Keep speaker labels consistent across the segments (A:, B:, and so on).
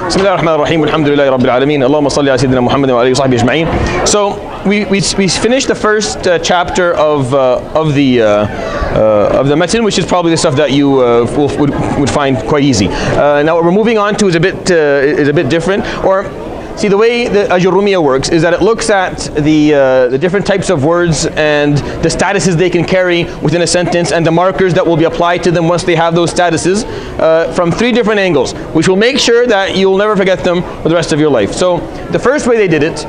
A: بسم الله الرحمن الرحيم والحمد لله رب العالمين اللهم صل على سيدنا محمد وعلى آله وصحبه أجمعين. So we finished the first chapter of the matan, which is probably the stuff that you would find quite easy. Now what we're moving on to is a bit different. Or see, the way the Alajurroomiyyah works is that it looks at the different types of words and the statuses they can carry within a sentence and the markers that will be applied to them once they have those statuses from 3 different angles, which will make sure that you'll never forget them for the rest of your life. So the first way they did it,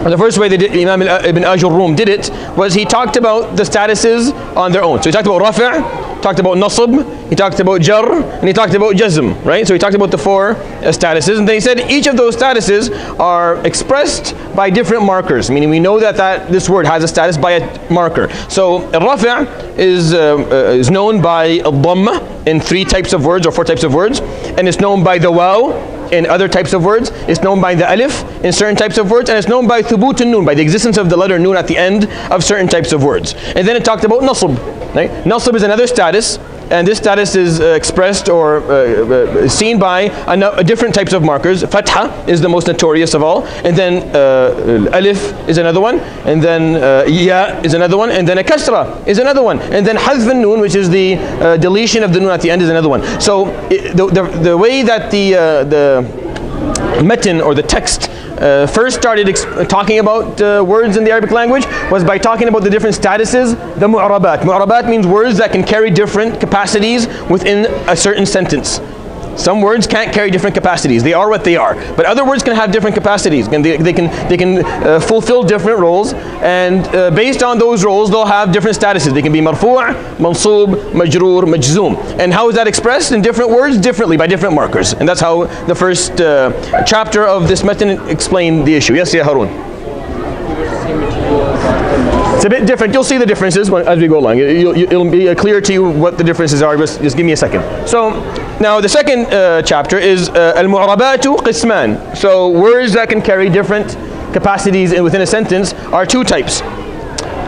A: Imam Ibn Alajurroom did it, was he talked about the statuses on their own. So he talked about rafi', talked about nasb, he talked about jar, and he talked about jazm, right? So he talked about the 4 statuses, and then he said each of those statuses are expressed by different markers, meaning we know that this word has a status by a marker. So rafi' is known by a dhamma in 3 types of words or 4 types of words, and it's known by the waw in other types of words, it's known by the alif in certain types of words, and it's known by thubut and noon, by the existence of the letter noon at the end of certain types of words. And then it talked about nasb, right? Nasb is another status, and this status is expressed or seen by different types of markers. Fatha is the most notorious of all, and then alif is another one, and then ya is another one, and then a kasra is another one, and then hadf an-noon, which is the deletion of the noon at the end, is another one. So the way that the matan or the text first started talking about words in the Arabic language was by talking about the different statuses, the mu'rabat. Mu'rabat means words that can carry different capacities within a certain sentence. Some words can't carry different capacities. They are what they are. But other words can have different capacities. They can fulfill different roles, and based on those roles, they'll have different statuses. They can be marfu', mansoob, majroor, majzoom. And how is that expressed? In different words, differently, by different markers. And that's how the first chapter of this matan explained the issue. Yes, Ya Harun? It's a bit different. You'll see the differences as we go along. It'll be clear to you what the differences are. Just give me a second. So now the second chapter is al-mu'rabatu qisman. So words that can carry different capacities within a sentence are 2 types.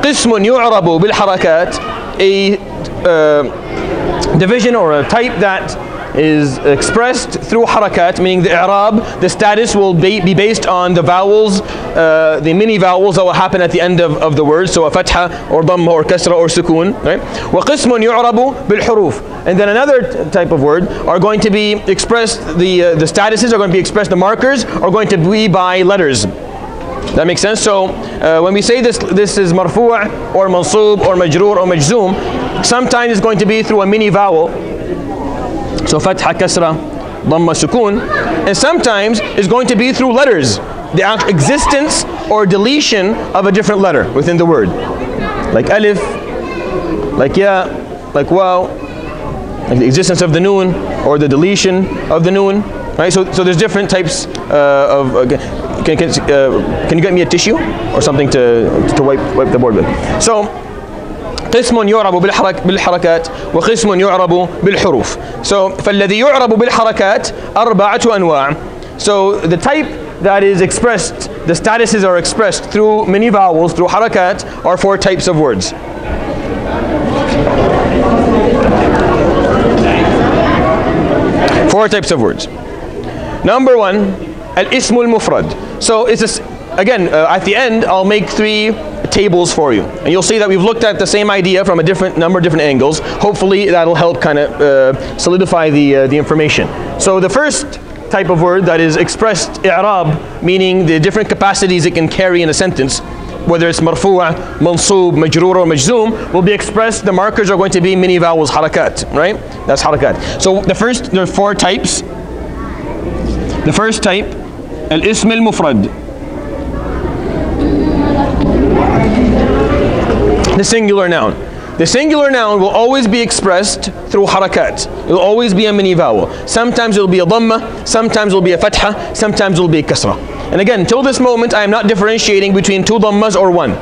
A: Qismun yu'rabu bil harakat, a division or a type that is expressed through harakat, meaning the i'rab, the status will be based on the vowels, the mini vowels that will happen at the end of the word, so a fatha or dhamma or kasra or sukoon, right? Wa qismun yu'rabu bil huruf. And then another type of word are going to be expressed, the statuses are going to be expressed, the markers are going to be by letters. That makes sense? So when we say this is marfu' or mansoob or majroor or majzoom, sometimes it's going to be through a mini vowel. So fatha, kasra, dhamma, sukoon, and sometimes it's going to be through letters, the existence or deletion of a different letter within the word, like alif, like ya, like waw, like the existence of the noon or the deletion of the noon, right? So there's different types of. Can you get me a tissue or something to wipe the board with? So. قسم يعرب بالحركات وقسم يعرب بالحروف. So فالذي يعرب بالحركات 4 أنواع. So the type that is expressed, the statuses are expressed through many vowels, through harakat, are 4 types of words. Four types of words. Number 1, al-ism al-mufrad. So it's again at the end I'll make 3 tables for you, and you'll see that we've looked at the same idea from a number of different angles. Hopefully that'll help kind of solidify the information. So the first type of word that is expressed i'rab, meaning the different capacities it can carry in a sentence, whether it's marfu', mansoob, majroor or majzoom, will be expressed, the markers are going to be mini vowels, harakat, right? That's harakat. So there are 4 types. The first type, al-ism al-mufrad. The singular noun. The singular noun will always be expressed through harakat. It will always be a mini vowel. Sometimes it will be a dhamma, sometimes it will be a fatha, sometimes it will be a kasra. And again, till this moment, I am not differentiating between 2 dhammas or 1.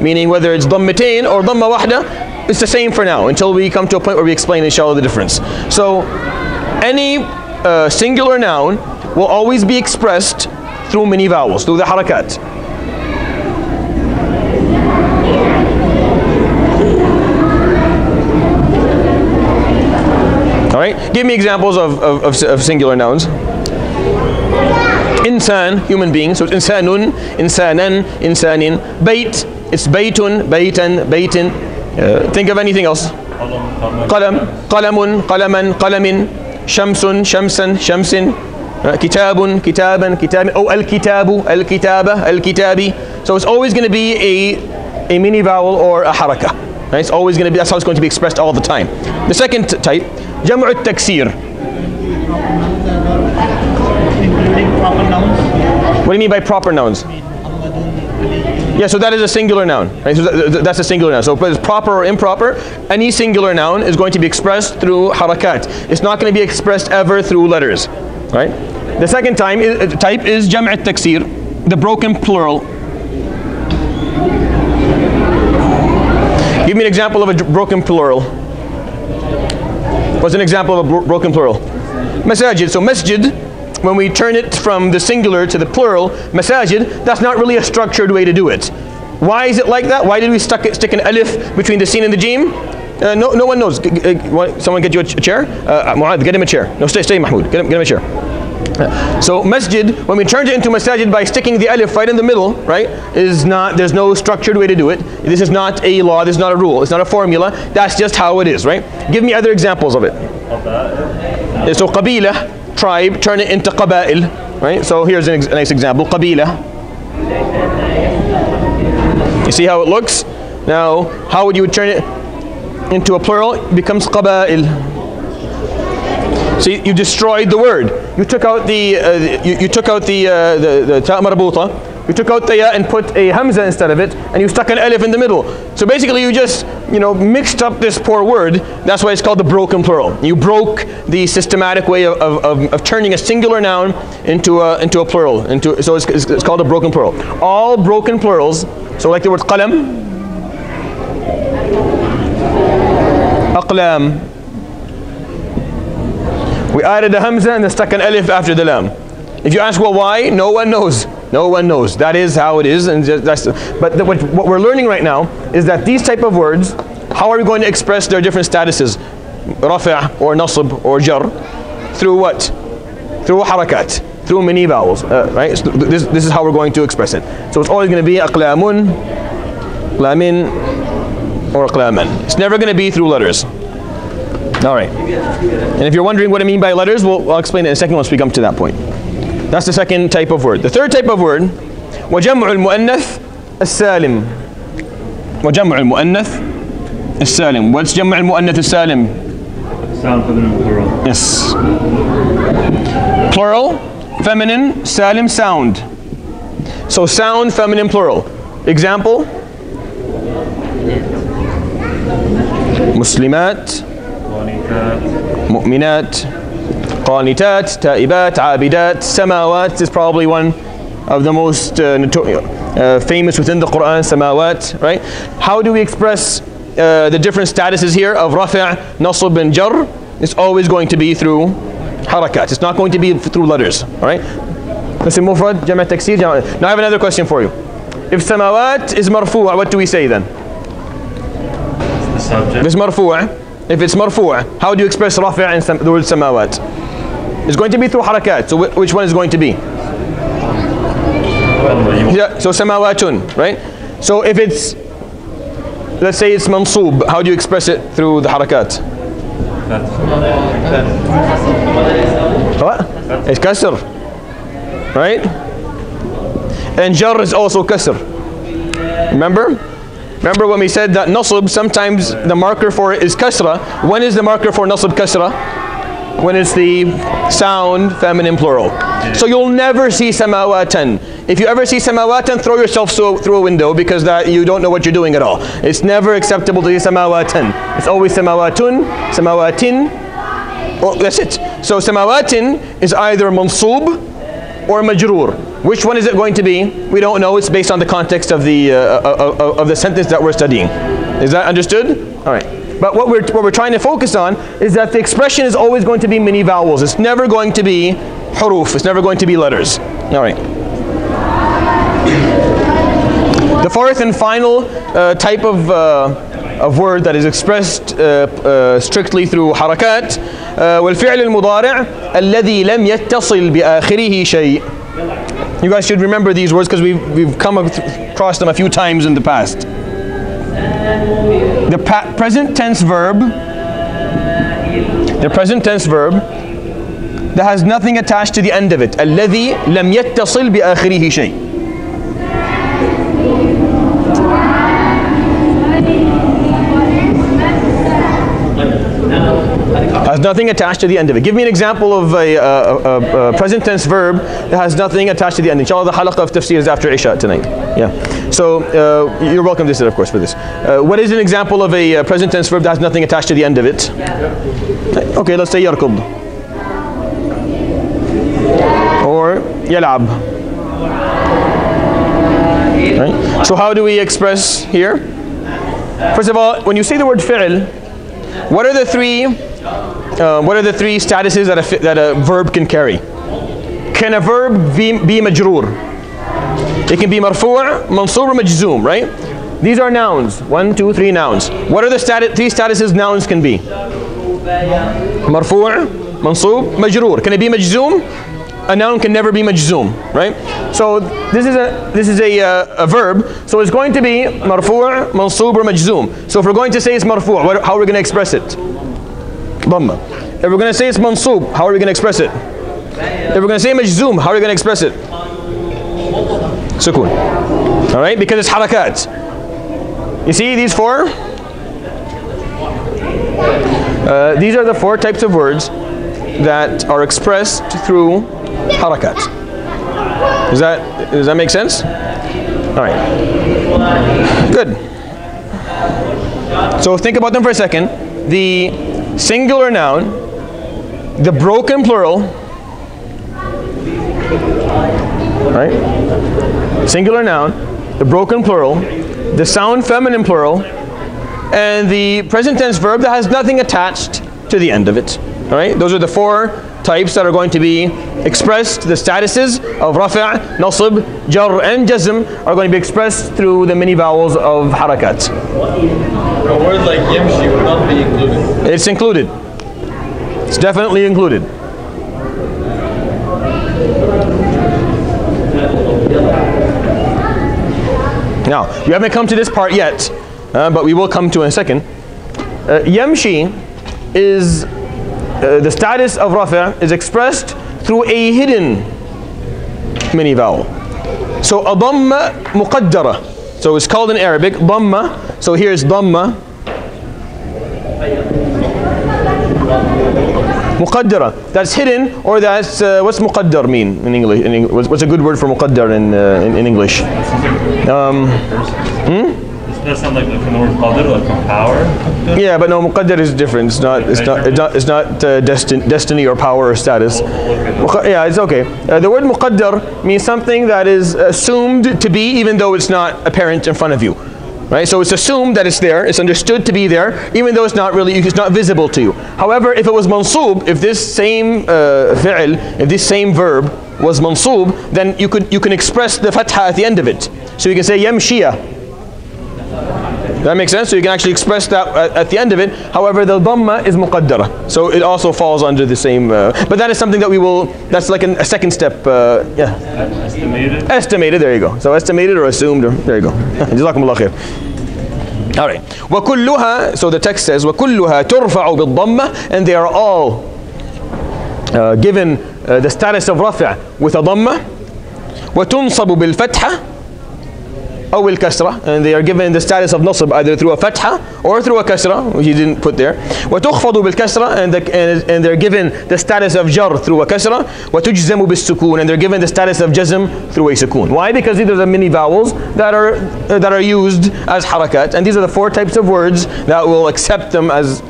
A: Meaning whether it's dhammatain or dhamma wahda, it's the same for now, until we come to a point where we explain inshallah the difference. So any singular noun will always be expressed through mini vowels, through the harakat. All right, give me examples of singular nouns. Insan, human being, so it's insanun, insanan, insanin. Bayt, it's baytun, baytan, baytin. Think of anything else. Qalam, qalamun, qalaman, qalamin. Shamsun, shamsan, shamsin. Kitabun, kitaban, kitabin. Oh, al-kitabu, al-kitaba, al-kitabi. So it's always going to be a mini vowel or a haraka. Right? It's always going to be, that's how it's going to be expressed all the time. The second type, jam'u at-taksir.
B: Including proper nouns.
A: What do you mean by proper nouns? Yeah, so that is a singular noun. Right? So that's a singular noun. So whether it's proper or improper, any singular noun is going to be expressed through harakat. It's not going to be expressed ever through letters. Right? The second type is jam' at-taksir, the broken plural. Give me an example of a broken plural. What's an example of a broken plural? Masajid. So masjid, when we turn it from the singular to the plural, masajid, that's not really a structured way to do it. Why is it like that? Why did we stick an alif between the sin and the jim? No one knows. Someone get you a chair? Mu'adh, get him a chair. No, stay Mahmoud. Get him a chair. So masjid, when we turned it into masajid by sticking the alif right in the middle, right, there's no structured way to do it. This is not a law, this is not a rule, it's not a formula. That's just how it is, right? Give me other examples of it. So qabila, tribe, turn it into qaba'il, right? So here's a nice example, qabila. You see how it looks? Now, how would you turn it into a plural? It becomes qaba'il. So you destroyed the word. You took out the ta' marbuta. You took out the ya and put a hamza instead of it, and you stuck an alif in the middle. So basically, you just mixed up this poor word. That's why it's called the broken plural. You broke the systematic way of turning a singular noun into a plural. So it's called a broken plural. All broken plurals. So like the word qalam, aqlam. We added a hamza and then stuck an alif after the lam. If you ask, well, why? No one knows. No one knows. That is how it is. And what we're learning right now is that these type of words, how are we going to express their different statuses? Rafi' or nasb or jar. Through what? Through harakat. Through many vowels. Right? So this is how we're going to express it. So it's always going to be aqlamun, aqlamin, or aqlaman. It's never going to be through letters. All right. And if you're wondering what I mean by letters, I'll explain it in a second once we come to that point. That's the second type of word. The third type of word, وجمع المؤنث السالم. وجمع المؤنث السالم. What's جمع المؤنث السالم?
B: Sound feminine plural.
A: Yes. Plural, feminine, salim, sound. So sound, feminine, plural. Example? Muslimat, mu'minat, qanitat, ta'ibat, abidat, samawat is probably one of the most famous within the Quran, samawat, right? How do we express the different statuses here of rafi', nasb and jar? It's always going to be through harakat. It's not going to be through letters, all right? Listen, mufrad, jama' taksir, now I have another question for you. If samawat is marfu', what do we say then?
B: The subject.
A: If it's marfu', how do you express rafi' in the word samawat? It's going to be through harakat. So which one is going to be? Yeah, so samawatun, right? So if it's, let's say it's mansub, how do you express it through the harakat? What? It's kasr, right? And jar is also kasr. Remember when we said that nasb, sometimes the marker for it is kasra. When is the marker for nasb kasra? When it's the sound feminine plural. So you'll never see samawatan. If you ever see samawatan, throw yourself through a window, because that you don't know what you're doing at all. It's never acceptable to say samawatan. It's always samawatun, samawatin. Oh, that's it. So samawatin is either mansub or majroor. Which one is it going to be? We don't know. It's based on the context of the sentence that we're studying. Is that understood? All right. But what we're trying to focus on is that the expression is always going to be many vowels. It's never going to be huruf. It's never going to be letters. All right. The fourth and final type of word that is expressed strictly through harakat, والفعل المضارع الذي لم يتصل بآخره شيء. You guys should remember these words because we've come across them a few times in the past. The present tense verb that has nothing attached to the end of it. الذي لم يتصل بآخره شيء. Has nothing attached to the end of it. Give me an example of a present tense verb that has nothing attached to the end. Inshallah, the halaqah of tafsir is after Isha tonight. Yeah. So you're welcome to sit, of course, for this. What is an example of a present tense verb that has nothing attached to the end of it? Okay, let's say yarkud or yal'ab. Right? So how do we express here? First of all, when you say the word fi'l, what are the three statuses that a verb can carry? Can a verb be majroor? It can be marfu', mansub, or majzoom, right? These are nouns. 1, 2, 3 nouns. What are the three statuses nouns can be? Marfu', mansub, majroor. Can it be majzoom? A noun can never be majzoom, right? So this is a verb. So it's going to be marfu', mansub, or majzoom. So if we're going to say it's marfu', how are we going to express it? Dhamma. If we're going to say it's mansub, how are we going to express it? If we're going to say majzoom, how are we going to express it? Sukun. All right, because it's harakat. You see these four? These are the four types of words that are expressed through harakat. Does that make sense? All right. Good. So think about them for a second. The singular noun, the broken plural, right? Singular noun, the broken plural, the sound feminine plural, and the present tense verb that has nothing attached to the end of it. All right? Those are the four types that are going to be expressed. The statuses of rafa', nasb, jar, and jazm are going to be expressed through the many vowels of harakat.
C: A word like yamshi would not be included.
A: It's included. It's definitely included. Now, we haven't come to this part yet, but we will come to it in a second. Yamshi is the status of rafa' is expressed through a hidden mini vowel. So a dhamma muqaddara. So it's called in Arabic dhamma. So here's dhamma muqaddara. That's hidden, or that's what's muqaddar mean in English? What's a good word for muqaddar in English?
B: Doesn't that sound like from the word qadr, like from power?
A: Yeah, but no, muqaddar is different. It's not destiny or power or status. Yeah, it's okay. The word muqaddar means something that is assumed to be, even though it's not apparent in front of you. Right? So it's assumed that it's there, it's understood to be there, even though it's not visible to you. However, if it was mansub, if this same fi'l, if this same verb was mansub, then you can express the fatha at the end of it. So you can say yamshiyah. That makes sense? So you can actually express that at the end of it. However, the dhamma is muqaddara. So it also falls under the same, but that is something that that's like a second step, yeah.
B: Estimated?
A: Estimated, there you go. So estimated or assumed, there you go. Jazakumullah khair. All right. وَكُلُّهَا, so the text says, وَكُلُّهَا تُرْفَعُ بِالضَّمَّةِ, and they are all given the status of rafa' with a dhamma. وَتُنصَبُ بِالْفَتْحَةِ أو الكسرة, and they are given the status of nasb either through a fatha or through a kasra, which he didn't put there. وتخفض بالكسرة, and they're given the status of jar through a kasra. وتجزم بالسكون, and they're given the status of jazm through a sukun. Why? Because these are the many vowels that are used as harakat, and these are the four types of words that will accept them as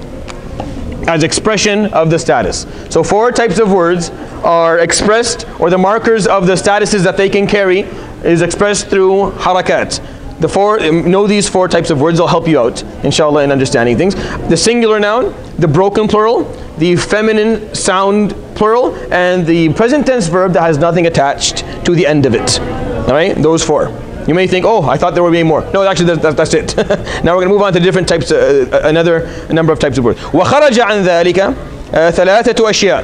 A: expression of the status. So four types of words are expressed, or the markers of the statuses that they can carry is expressed through harakat. Know these four types of words. They'll help you out, inshallah, in understanding things. The singular noun, the broken plural, the feminine sound plural, and the present tense verb that has nothing attached to the end of it. All right, those four. You may think, oh, I thought there would be more. No, actually, that's it. Now we're going to move on to different types, another number of types of words. وَخَرَجَ عَنْ ذَلِكَ ثَلَاثَةُ أَشْيَاء.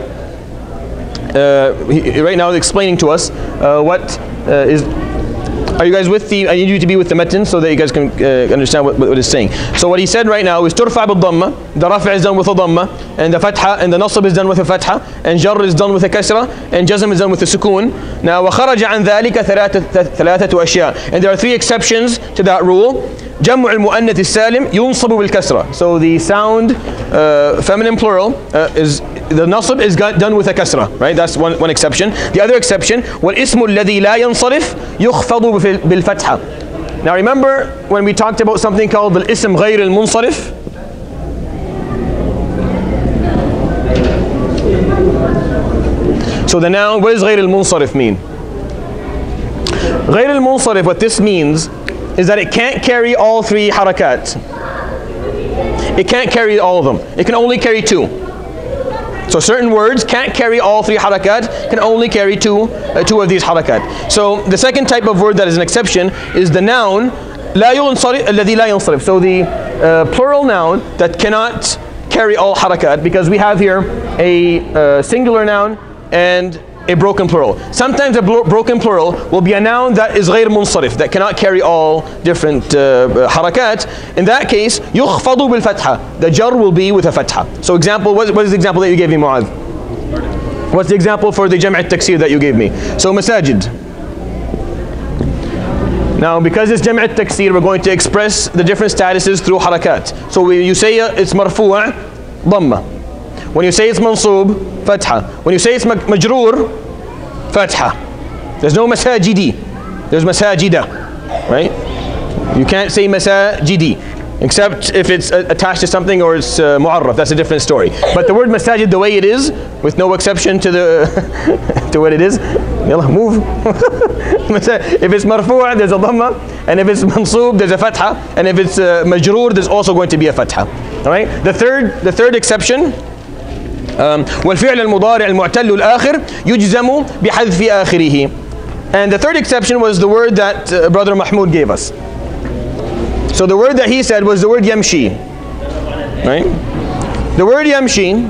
A: right now explaining to us what is. Are you guys with the? I need you to be with the matan so that you guys can understand what it's saying. So what he said right now is turfa bil dhamma. The rafa is done with a dhamma, and the fatha and the nasb is done with a fatha, and jar is done with a kasra, and jazm is done with a sukoon. Now وخرج عن ذلك ثلاثة أشياء. And there are three exceptions to that rule. جمع المؤنث السالم ينصب بالكسرة. So the sound feminine plural is the nasb is done with a kasra, right? That's one exception. The other exception, والاسم الذي لا ينصرف يخفض بالفتحة. Now remember when we talked about something called الاسم غير المنصرف? So the noun, what does غير المنصرف mean? غير المنصرف, what this means is that it can't carry all three harakat. It can't carry all of them. It can only carry two. So certain words can't carry all three harakat, can only carry two of these harakat. So the second type of word that is an exception is the noun لا ينصرف الذي لا ينصرف. So the plural noun that cannot carry all harakat, because we have here a singular noun and a broken plural. Sometimes a broken plural will be a noun that is غير منصرف, that cannot carry all different harakat. In that case, يخفض بالفتحة. The jar will be with a fatha. So example, what is the example that you gave me, Mu'adh? What's the example for the jam' at-taksir that you gave me? So masajid. Now because it's jam' at-taksir, we're going to express the different statuses through harakat. So when you say it's marfu', dhamma. When you say it's mansub, fatha. When you say it's majroor, fatha. There's no masajidi. There's masajida, right? You can't say masajidi, except if it's attached to something or it's mu'arraf. That's a different story. But the word masajid, the way it is, with no exception to the to what it is, yalla, move. If it's marfu', there's a dhamma, and if it's mansub, there's a fatha, and if it's majroor, there's also going to be a fatha. All right. The third exception. والفعل المضارع المعتل الآخر يجزم بحذف آخره. And the third exception was the word that Brother Mahmoud gave us. So the word that he said was the word yamshi, right? The word yamshi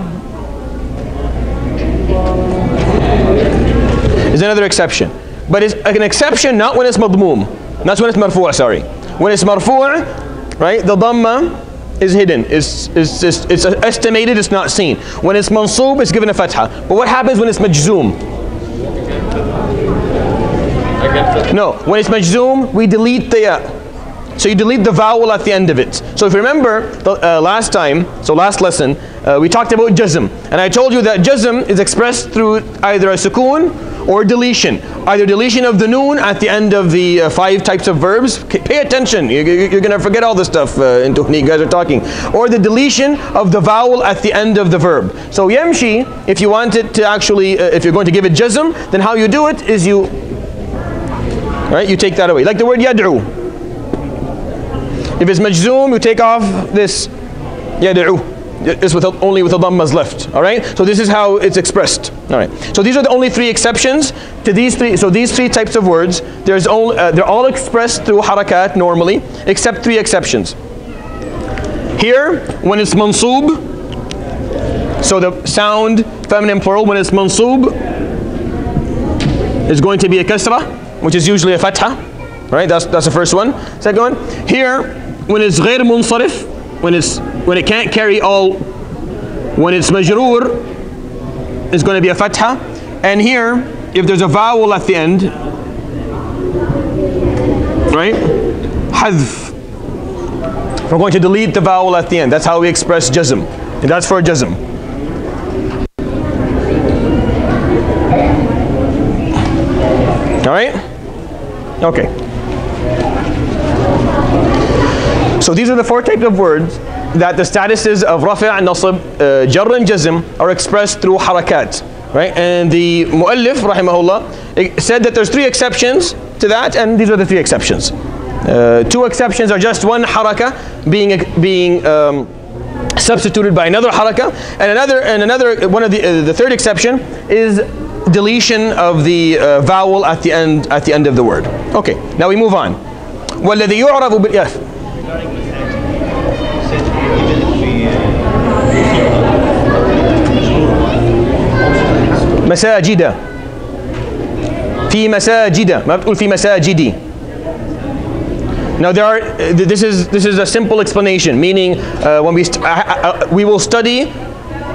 A: is another exception, but it's an exception not when it's madmum, not when it's marfu', sorry. When it's marfu', right, the dhamma is hidden, it's estimated, it's not seen. When it's mansub, it's given a fatha. But what happens when it's majzoom? No, when it's majzoom, we delete the ya. So you delete the vowel at the end of it. So if you remember last lesson, we talked about jazm, and I told you that jazm is expressed through either a sukoon or deletion. Either deletion of the noon at the end of the 5 types of verbs. Pay attention, you're going to forget all this stuff in Tuhni, you guys are talking. Or the deletion of the vowel at the end of the verb. So yamshi, if you want it to actually, if you're going to give it jazm, then how you do it is you take that away. Like the word yad'u. If it's majzoom, you take off this yad'u. It's only with the dhammas left. All right. So this is how it's expressed. All right. So these are the only 3 exceptions to these 3. So these 3 types of words, they're all expressed through harakat normally, except 3 exceptions. Here, when it's mansub, so the sound feminine plural, when it's mansub, is going to be a kasra, which is usually a fatha. Right. That's the first one. Second one. Here, when it's غير منصرف, when it can't carry all, when it's majroor, it's going to be a fatha. And here, if there's a vowel at the end, right, hadf, we're going to delete the vowel at the end. That's how we express jazm, and that's for jazm. All right. Okay. So these are the 4 types of words that the statuses of rafi', nasb, jar and jazm are expressed through harakat, right? And the muallif rahimahullah said that there's 3 exceptions to that, and these are the 3 exceptions. 2 exceptions are just one haraka being substituted by another haraka, and another one of the third exception is deletion of the vowel at the end of the word. Okay, now we move on. وَالَّذِي يُعْرَبُ بِالْيَاءِ. مساجد. في مساجد. ما بتقول في مساجدي. Now this is a simple explanation, meaning when we will study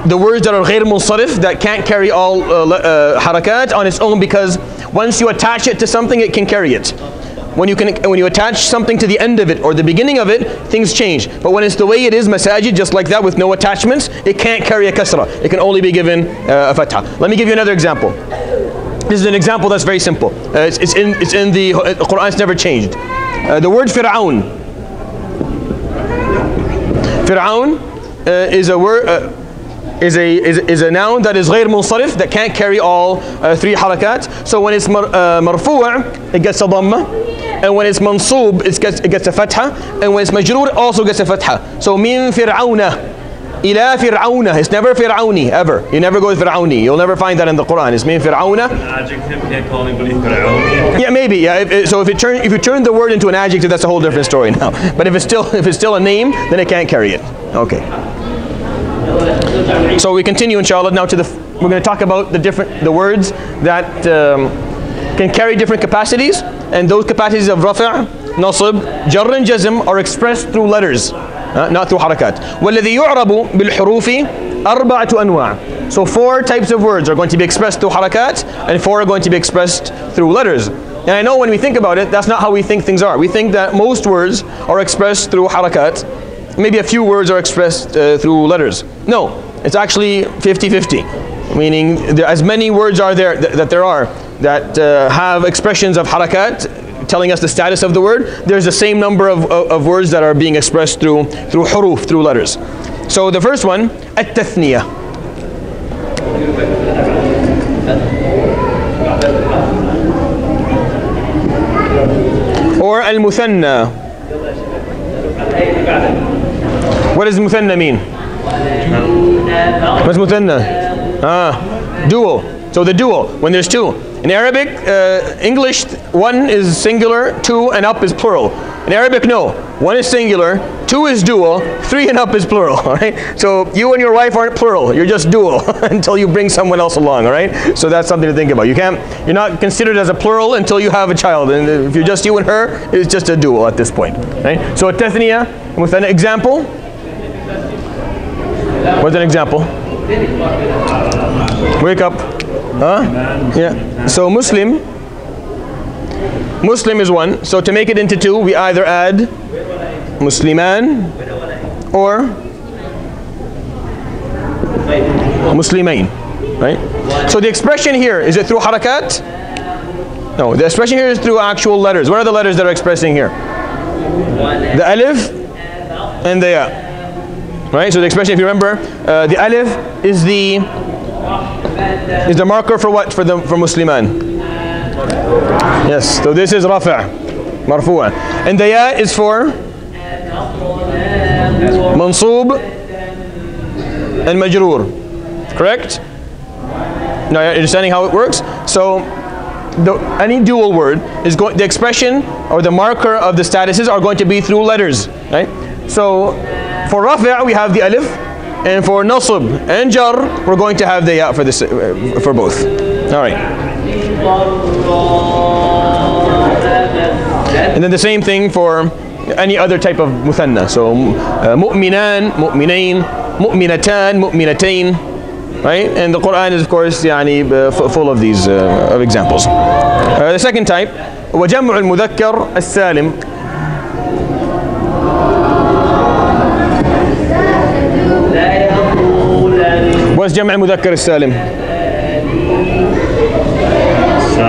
A: the words that are غير منصرف, that can't carry all harakat on its own, because once you attach it to something, it can carry it. When you attach something to the end of it or the beginning of it, things change. But when it's the way it is, masajid, just like that, with no attachments, it can't carry a kasra. It can only be given a fatha. Let me give you another example. This is an example that's very simple. It's in the Quran. It's never changed. The word Fir'aun. Fir'aun is a word. Is a noun that is غير منصرف, that can't carry all three harakat. So when it's marfu', it gets a dhamma, and when it's mansub, it gets a fatha, and when it's majroor, it also gets a fatha. So min fir'auna ila fir'auna. It's never fir'auni ever. You never go with fir'auni. You'll never find that in the Quran. It's min fir'auna.
B: An adjective can't call anybody fir'auni.
A: Yeah, maybe. Yeah. So if you turn the word into an adjective, that's a whole different story now. But if it's still a name, then it can't carry it. Okay. So we continue, inshallah, now we're going to talk about the words that can carry different capacities, and those capacities of rafa', nasb, jar and jazm are expressed through letters, not through harakat. وَالَّذِي يُعْرَبُ بِالْحُرُوفِ أَرْبَعَةُ أَنْوَاعٍ. So 4 types of words are going to be expressed through harakat, and 4 are going to be expressed through letters. And I know when we think about it, that's not how we think things are. We think that most words are expressed through harakat. Maybe a few words are expressed through letters. No, it's actually 50-50. Meaning as many words are there that have expressions of harakat telling us the status of the word. There's the same number of words that are being expressed through huruf, through letters. So the first one, at-tathniyah. Or al-muthanna. What does muthanna mean? What's muthanna? Dual. So the dual, when there's 2. In Arabic, English, 1 is singular, 2 and up is plural. In Arabic, no. 1 is singular, 2 is dual, 3 and up is plural. All right. So you and your wife aren't plural. You're just dual until you bring someone else along. All right. So that's something to think about. You're not considered as a plural until you have a child. And if you're just you and her, it's just a dual at this point. Right. So at-tathniyah, with an example. What's an example? Wake up. Huh? Yeah. So Muslim is 1. So to make it into 2, we either add Musliman or Muslimain. Right? So the expression here, is it through harakat? No, the expression here is through actual letters. What are the letters that are expressing here? The alif and the ya. Right? So the expression, if you remember, the alif is the marker for what? For Musliman. Yes. So this is rafa', marfu'a. And the ya is for mansub and majroor. Correct? Now you're understanding how it works? So any dual word is the expression or the marker of the statuses are going to be through letters. Right? So for rafa' we have the alif, and for nasb and jar we're going to have the ya for both. All right. And then the same thing for any other type of muthanna. So mu'minan, mu'minain, mu'minatan, mu'minatain. Right? And the Quran is of course full of these of examples. The second type, وجمع المذكر السالم. What's جمع المذكر السالم?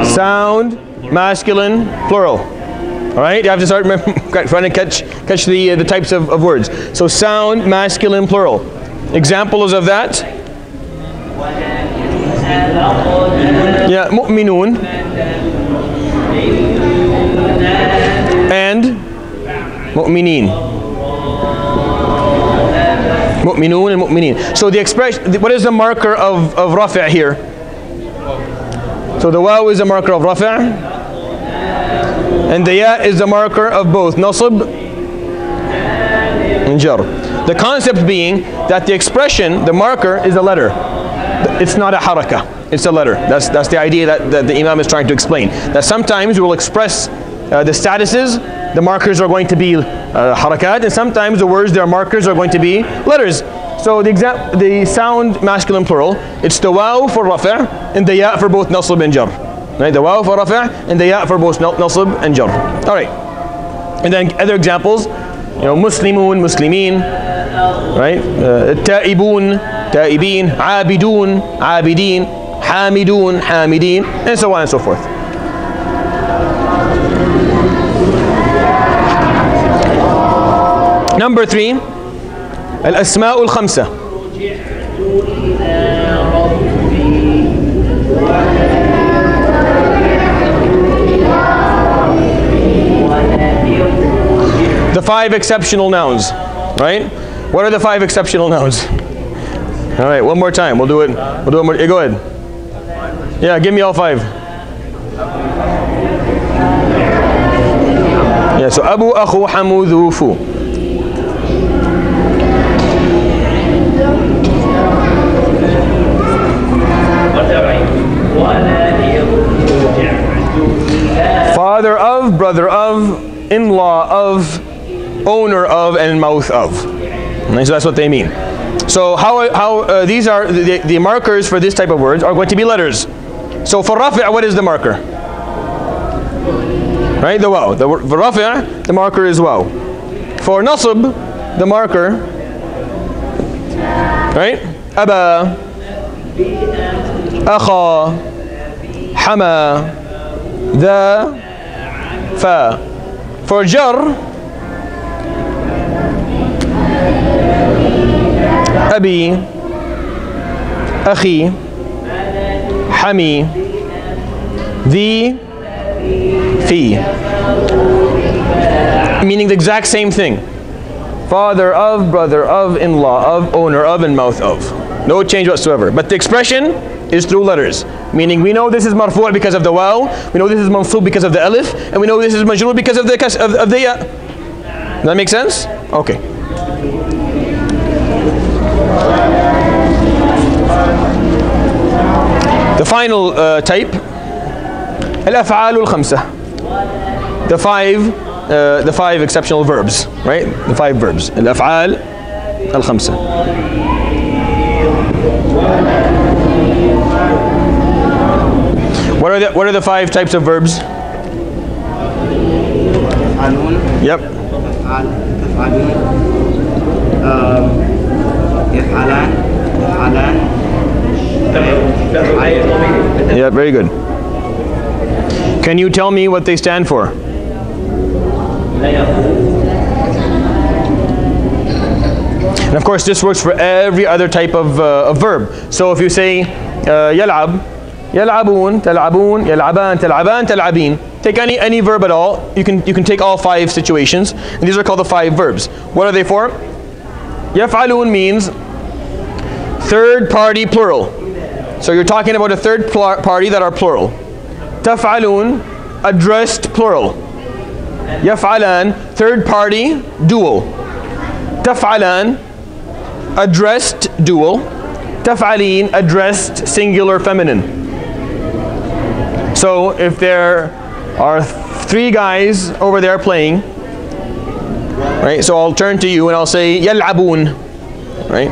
A: Sound, masculine, plural. All right, you have to start trying to catch the types of words. So sound, masculine, plural. Examples of that? Yeah, mu'minun and mu'minin. Mu'minun and mu'minin. So the expression, what is the marker of rafa' here? So the waw is the marker of rafa', and the ya is the marker of both nasb and jar. The concept being that the expression, the marker, is a letter. It's not a harakah. it's a letter. That's the idea that the Imam is trying to explain. That sometimes we will express the statuses, the markers are going to be harakat, and sometimes the words, their markers are going to be letters. So the sound masculine plural, it's the waw for rafi' and the ya for both nasb and jar. Right? The waw for rafi' and the ya for both nasb and jar. All right. And then other examples, muslimun, muslimin, right? Ta'ibun, ta'ibin, abidun, abidin, hamidun, hamidin, and so on and so forth. Number 3, al-asma'u al-khamsa. The 5 exceptional nouns, right? What are the 5 exceptional nouns? All right, one more time. We'll do it. We'll do it more. Yeah, go ahead. Yeah, give me all 5. Yeah, so Abu, Akhu, Hamu, Dhu, Fu. Father of, brother of, in-law of, owner of, and mouth of. And so that's what they mean. So how these are the markers for this type of words are going to be letters. So for rafi', what is the marker? Right, the waw. For rafi', the marker is waw. For nasb, the marker, right? Aba, akha, hama, the, fa. For jar, abi, akhi, hami, the, fi. Meaning the exact same thing. Father of, brother of, in-law of, owner of, and mouth of. No change whatsoever. But the expression is through letters. Meaning we know this is marfu' because of the waw, we know this is mansub because of the alif, and we know this is majroor because of the ya. Does that make sense? Okay. The final type, al-af'al al-khamsa. The five exceptional verbs, right? The 5 verbs. Al-af'al al-khamsa. What are the 5 types of verbs? Yep. Yeah, very good. Can you tell me what they stand for? And of course this works for every other type of verb. So if you say yal'ab, yal'abun, tal'abun, yal'aban, tal'aban, tal'abin. Take any verb at all. You can take all 5 situations, and these are called the 5 verbs. What are they for? Yaf'alun means third party plural. So you're talking about a third party that are plural. Taf'alun, addressed plural. Yaf'alan, third party dual. Taf'alan, addressed dual. Taf'alin, addressed singular feminine. So if there are 3 guys over there playing, right? So I'll turn to you and I'll say yal'abun, right?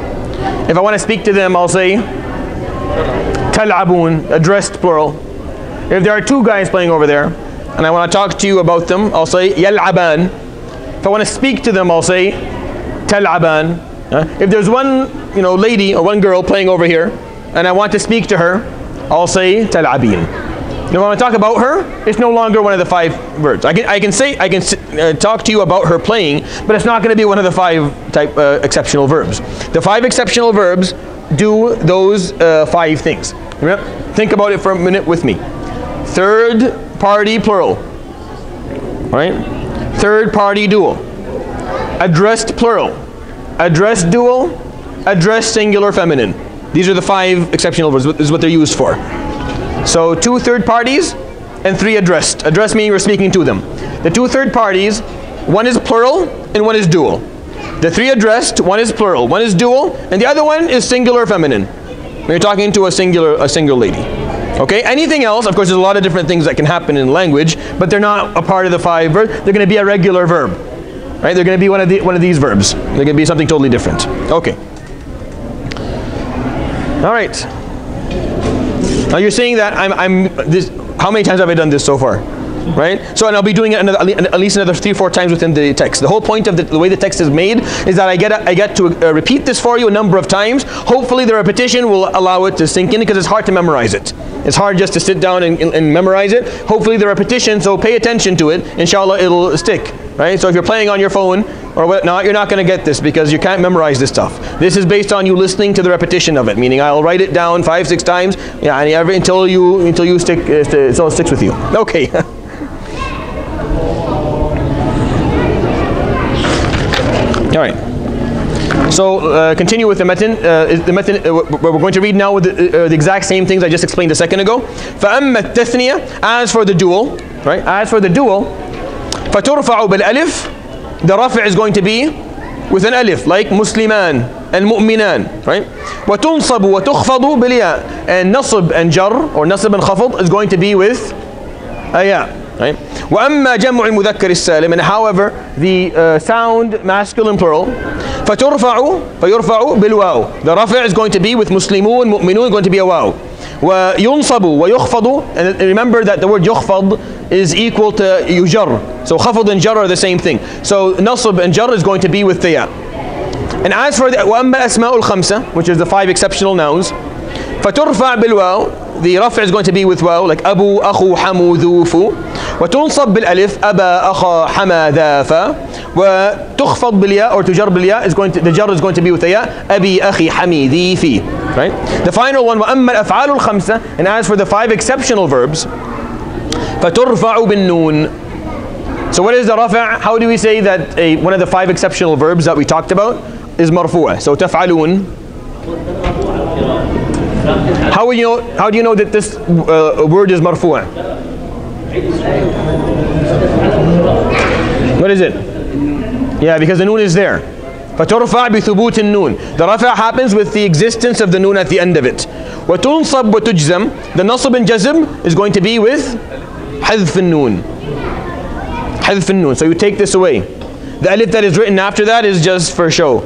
A: If I want to speak to them, I'll say tal'abun, addressed plural. If there are 2 guys playing over there and I want to talk to you about them, I'll say yal'aban. If I want to speak to them, I'll say tal'aban. If there's one lady or one girl playing over here and I want to speak to her, I'll say tal'abin. If I want to talk about her, it's no longer one of the 5 verbs. I can talk to you about her playing, but it's not going to be one of the 5 type exceptional verbs. The 5 exceptional verbs do those 5 things. Think about it for a minute with me. Third party plural, right? Third party dual. Addressed plural. Addressed dual. Addressed singular feminine. These are the 5 exceptional verbs. This is what they're used for. So 2 third parties and 3 addressed. Addressed meaning we're speaking to them. The 2 third parties, one is plural and one is dual. The 3 addressed, one is plural, one is dual, and the other one is singular feminine. when you're talking to a single lady. Okay, anything else, of course, there's a lot of different things that can happen in language, but they're not a part of the 5 verbs. They're going to be a regular verb, right? They're going to be one of these verbs. They're going to be something totally different. Okay. All right. Now you're saying that this. How many times have I done this so far? Right? So, and I'll be doing it at least another 3-4 times within the text. The whole point of the way the text is made is that I get to repeat this for you a number of times. Hopefully the repetition will allow it to sink in, because it's hard to memorize it. It's hard just to sit down and memorize it. Hopefully the repetition, so pay attention to it, inshallah it'll stick. Right? So if you're playing on your phone or whatnot, you're not going to get this, because you can't memorize this stuff. This is based on you listening to the repetition of it, meaning I'll write it down 5-6 times, yeah, until you stick, so it sticks with you. Okay. All right. So continue with the matan. We're going to read now with the exact same things I just explained a second ago. فَأَمَّا التَّثْنِيَةِ, as for the dual, right? As for the dual, فَتُرْفَعُ بِالْأَلِفِ, the rafi' is going to be with an alif, like musliman and mu'minan, right? وَتُنصَبُ وَتُخْفَضُ بِالْيَاءِ, and nasb and jar, or nasb and khafd, is going to be with a ya. Right? وَأَمَّا جَمْعُ الْمُذَكَّرِ السَّالِمِ, and however the sound masculine plural, فَيُرْفَعُ بِالْوَاو, the rafi' is going to be with muslimun, mu'minun, going to be a waw. وَيُنصَبُ وَيُخْفَضُ, and remember that the word yukhfad is equal to yujar, so khafd and jar are the same thing. So nasb and jar is going to be with the ya. And as for the وَأَمَّا الْأَسْمَاءُ الْخَمْسَةِ, which is the 5 exceptional nouns, فَتُرْفَعْ بِالْوَاو, the rafi' is going to be with waw, like abu, akhu, hamu, dhufu. وتنصب بالالف أبا أخا حما ذافا. وتخفض بالياء, or تجر بالياء, is going to, the jar is going to be with a ya, أبي أخي حمي ذي في. Right? The final one, وأما الأفعال الخمسة, and as for the 5 exceptional verbs, فترفع بالنون. So what is the rafa'? How do we say that one of the 5 exceptional verbs that we talked about is marfu'a? So تفعلون. How do you know that this word is marfu'a? What is it? Yeah, because the noon is there. فَتُرْفَعْ بِثُبُوتِ النُّون. The rafa' happens with the existence of the noon at the end of it. وَتُنصَبْ وَتُجْزَمْ. The nasb and jazm is going to be with حذف النون. حذف النون. So you take this away. The alif that is written after that is just for show.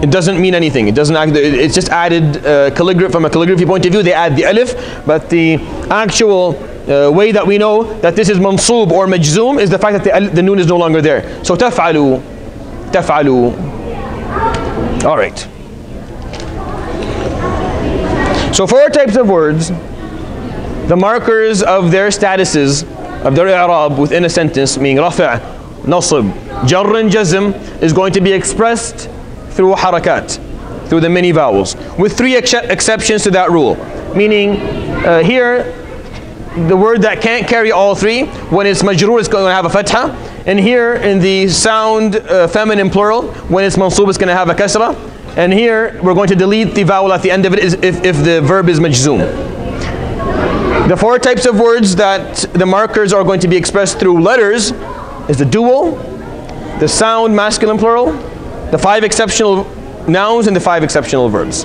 A: It doesn't mean anything. It doesn't. It's just added from a calligraphy point of view. They add the alif, but the actual way that we know that this is mansoob or majzoom is the fact that the noon is no longer there. So taf'alu, taf'alu. All right. So 4 types of words, the markers of their statuses, of their i'rab within a sentence, meaning rafi', nasb, jar and jazm, is going to be expressed through harakat, through the many vowels, with 3 exceptions to that rule. Meaning here, the word that can't carry all 3, when it's majroor, it's going to have a fatha. And here in the sound feminine plural, when it's mansoob, it's going to have a kasra. And here we're going to delete the vowel at the end of it if the verb is majzoom. The 4 types of words that the markers are going to be expressed through letters is the dual, the sound masculine plural, the 5 exceptional nouns, and the 5 exceptional verbs.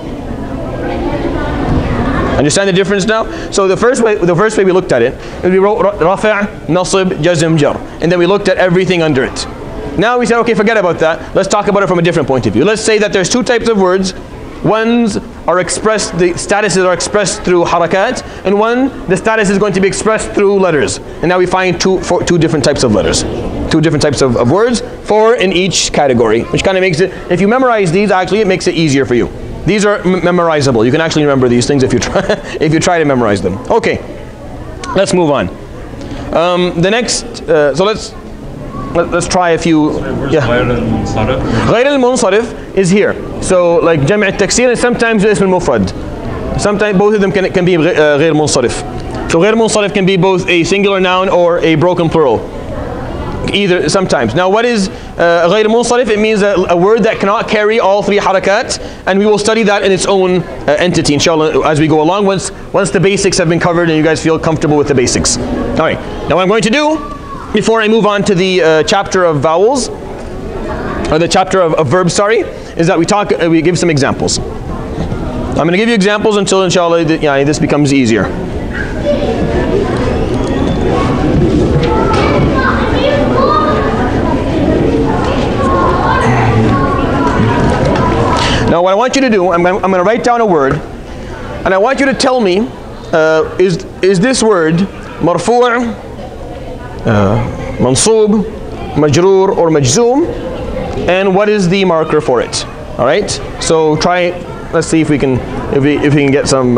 A: Understand the difference now? So the first way we looked at it is we wrote rafi', nasb, jazm, jar, and then we looked at everything under it. Now we said, okay, forget about that. Let's talk about it from a different point of view. Let's say that there's 2 types of words. One's are expressed, the statuses are expressed through harakat, and one, the status is going to be expressed through letters. And now we find two different types of letters. 2 different types of words, 4 in each category, which kind of makes it, if you memorize these, actually it makes it easier for you. These are memorizable. You can actually remember these things if you try, if you try to memorize them. Okay, let's move on. The next, so let's try a few. غير المنصرف is here. So like جمع التكسير, and sometimes اسم المفرد. Sometimes both of them can be غير منصرف. So غير منصرف can be both a singular noun or a broken plural. Either sometimes. Now what is غير منصرف? It means a word that cannot carry all 3 harakat, and we will study that in its own entity, inshallah, as we go along, once the basics have been covered and you guys feel comfortable with the basics. All right, now what I'm going to do, before I move on to the chapter of vowels, or the chapter of verbs, sorry, is that we give some examples. I'm going to give you examples until inshallah this becomes easier. Now what I want you to do, I'm going to write down a word, and I want you to tell me, is this word marfu', mansoob, majroor, or majzoom, and what is the marker for it? All right. So try. Let's see if we can get some.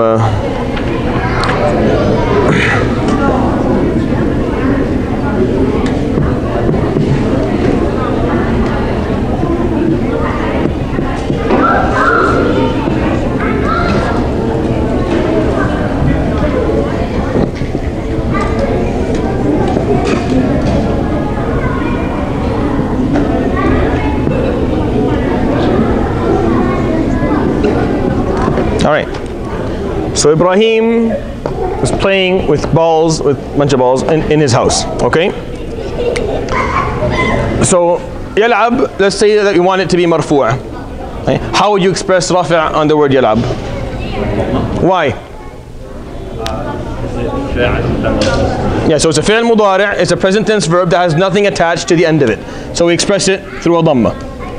A: All right. So Ibrahim was playing with balls, with a bunch of balls in his house. Okay. So yal'ab, let's say that you want it to be marfu'. Okay. How would you express rafi' on the word yal'ab? Why? Yeah, so it's a fi'l mudari', it's a present tense verb that has nothing attached to the end of it. So we express it through a dhamma.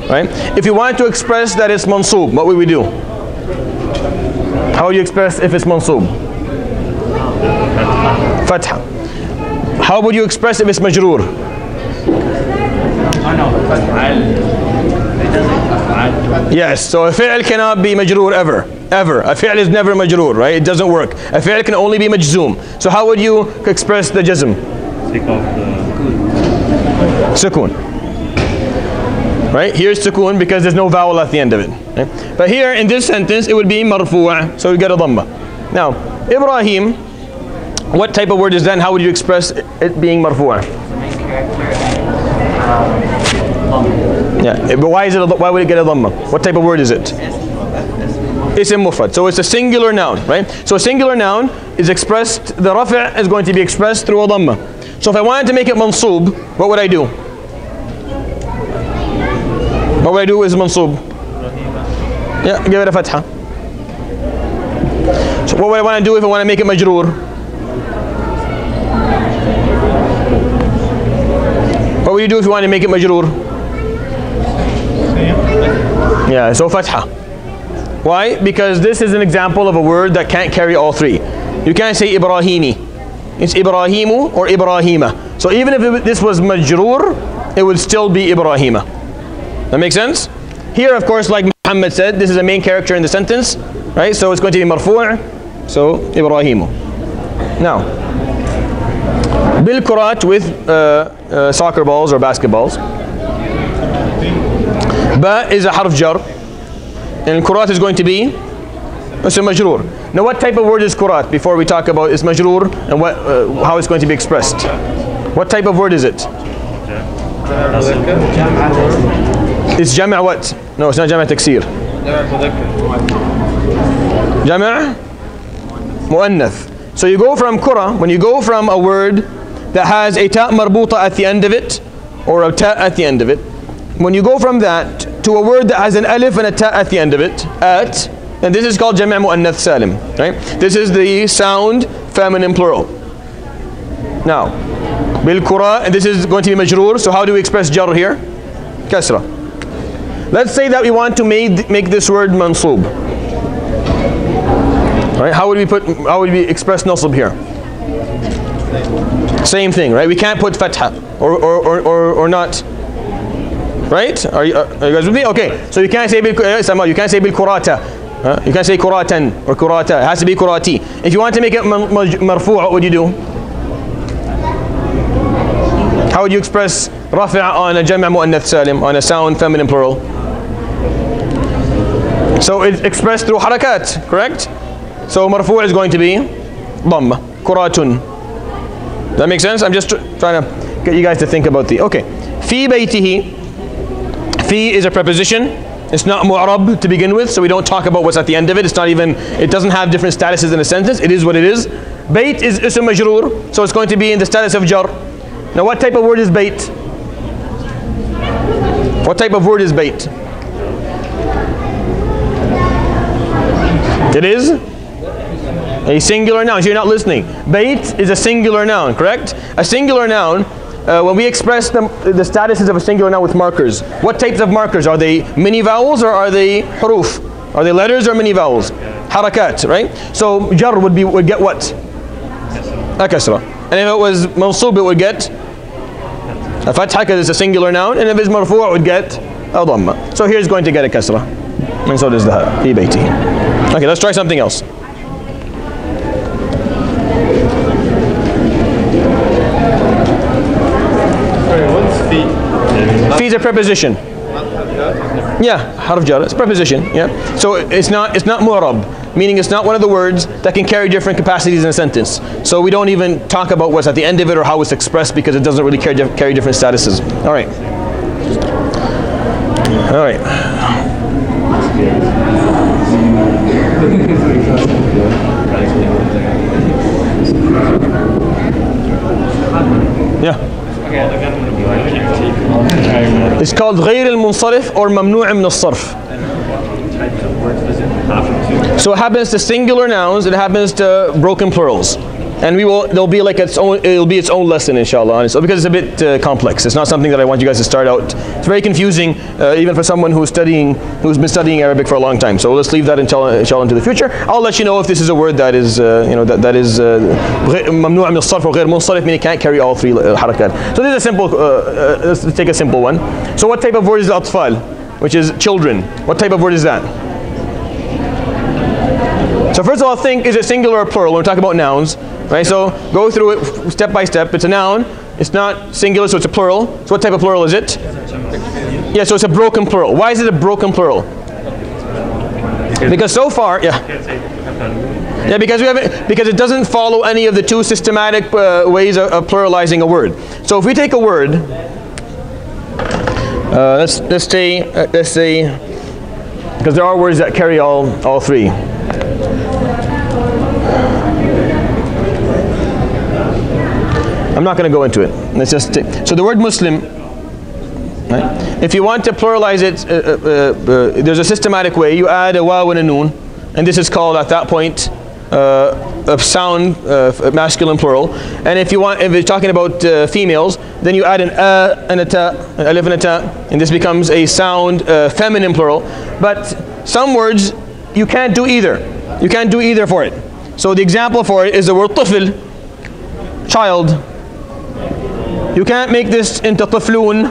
A: Right? If you want to express that it's mansoob, what would we do? How would you express if it's mansoob? Fatha. How would you express if it's majroor? Yes, so a fi'l cannot be majroor ever. Ever. A fi'l is never majroor, right? It doesn't work. A fi'l can only be majzoom. So how would you express the jazm?
B: Take off the
A: Sukoon. Right? Here's sukoon because there's no vowel at the end of it. Okay? But here in this sentence it would be marfu', so we get a dhamma. Now, Ibrahim, what type of word is that and how would you express it being marfu'? Yeah, but why would it get a dhamma? What type of word is it? Ism mufrad. So it's a singular noun, right? So a singular noun is expressed, the rafi' is going to be expressed through a dhamma. So if I wanted to make it mansoob, what would I do? What would I do is mansoob? Yeah, give it a fatha. So what would I want to do if I want to make it majroor? What would you do if you want to make it majroor? Yeah, so fatha. Why? Because this is an example of a word that can't carry all three. You can't say Ibrahimi. It's Ibrahimu or Ibrahima. So even if this was majroor, it would still be Ibrahima. That makes sense? Here, of course, like Muhammad said, this is a main character in the sentence, right? So it's going to be marfu', so Ibrahimu. Now, bil kurat with soccer balls or basketballs. Ba is a harf jar, and kurat is going to be ism majroor. Now, what type of word is kurat before we talk about ism majroor and how it's going to be expressed? What type of word is it? It's jama' what? No, it's not jama' taksir. Jama' mu'annath. So you go from kura, when you go from a word that has a ta' marbuta at the end of it, or a ta' at the end of it, when you go from that to a word that has an alif and a ta' at the end of it, and this is called jama' mu'annath salim, right? This is the sound feminine plural. Now, bil kura, and this is going to be majroor, so how do we express jar here? Kasra. Let's say that we want to make this word mansoob. Right? How would we express nasb here? Same thing, right? We can't put fatha or not. Right? Are you guys with me? Okay. So you can't say bil kurata. You can't say kuratan or kurata. It has to be kurati. If you want to make it marfu', what would you do? How would you express rafi' on a jama' mu'annath salim, on a sound feminine plural? So it's expressed through harakat, correct? So marfu' is going to be dhamma, kuratun. Does that make sense? I'm just trying to get you guys to think about the. Okay. Fi baytihi. Fi is a preposition. It's not mu'rab to begin with, so we don't talk about what's at the end of it. It's not even, it doesn't have different statuses in a sentence. It is what it is. Bayt is ism majroor, so it's going to be in the status of jar. Now what type of word is bayt? What type of word is bayt? It is a singular noun. So you're not listening. Bayt is a singular noun, correct? A singular noun, when we express the statuses of a singular noun with markers, what types of markers? Are they mini vowels or are they huruf? Are they letters or mini vowels? Harakat, right? So jar would get what? A kasra. And if it was mansub, it would get a fatha because it's a singular noun. And if it's marfu', it would get a dhamma. So here's going to get a kasra. And so does the ha, fi bayti. Okay, let's try something else.
C: What's fi?
A: Fi is a preposition. Yeah, harf jar, it's a preposition, yeah. So it's not mu'rab, meaning it's not one of the words that can carry different capacities in a sentence. So we don't even talk about what's at the end of it or how it's expressed because it doesn't really carry different statuses. All right. All right. Yeah. It's called غير المنصرف or ممنوع من الصرف. So it happens to singular nouns, it happens to broken plurals. And there'll be like it'll be its own lesson, inshallah. So because it's a bit complex. It's not something that I want you guys to start out. It's very confusing, even for someone who's been studying Arabic for a long time. So let's leave that inshallah into the future. I'll let you know if this is a word that is, that is ممنوع من الصرف or غير منصرف, meaning it can't carry all three harakat. So this is a simple, let's take a simple one. So what type of word is atfal, which is children? What type of word is that? So first of all, think, is it singular or plural? We're talking about nouns, right? So go through it step by step. It's a noun. It's not singular, so it's a plural. So what type of plural is it? Yeah, so it's a broken plural. Why is it a broken plural? Because so far, yeah. Yeah, because it doesn't follow any of the two systematic ways of pluralizing a word. So if we take a word, let's say, because there are words that carry all three. I'm not going to go into it. Let's just so the word Muslim, right? If you want to pluralize it, there's a systematic way. You add a waw and a noon, and this is called at that point a sound masculine plural. And if you're talking about females, then you add an a and a ta, an alif and a ta, and this becomes a sound feminine plural. But some words you can't do either. You can't do either for it. So the example for it is the word طفل, child. You can't make this into طفلون.